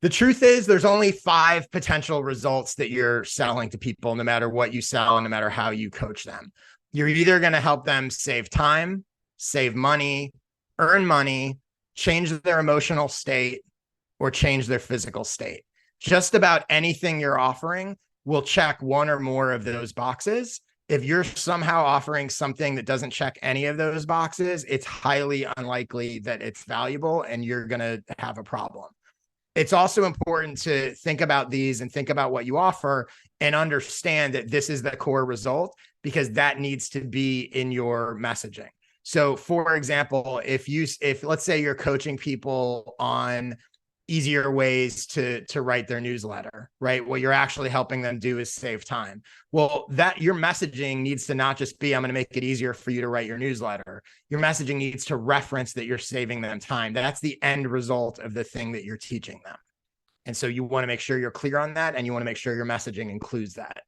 The truth is, there's only 5 potential results that you're selling to people, no matter what you sell and no matter how you coach them. You're either going to help them save time, save money, earn money, change their emotional state, or change their physical state. Just about anything you're offering will check one or more of those boxes. If you're somehow offering something that doesn't check any of those boxes, it's highly unlikely that it's valuable and you're going to have a problem. It's also important to think about these and think about what you offer and understand that this is the core result, because that needs to be in your messaging. So for example, if let's say you're coaching people on easier ways to write their newsletter, right? What you're actually helping them do is save time. Well, that your messaging needs to not just be, I'm going to make it easier for you to write your newsletter. Your messaging needs to reference that you're saving them time. That's the end result of the thing that you're teaching them. And so you want to make sure you're clear on that, and you want to make sure your messaging includes that.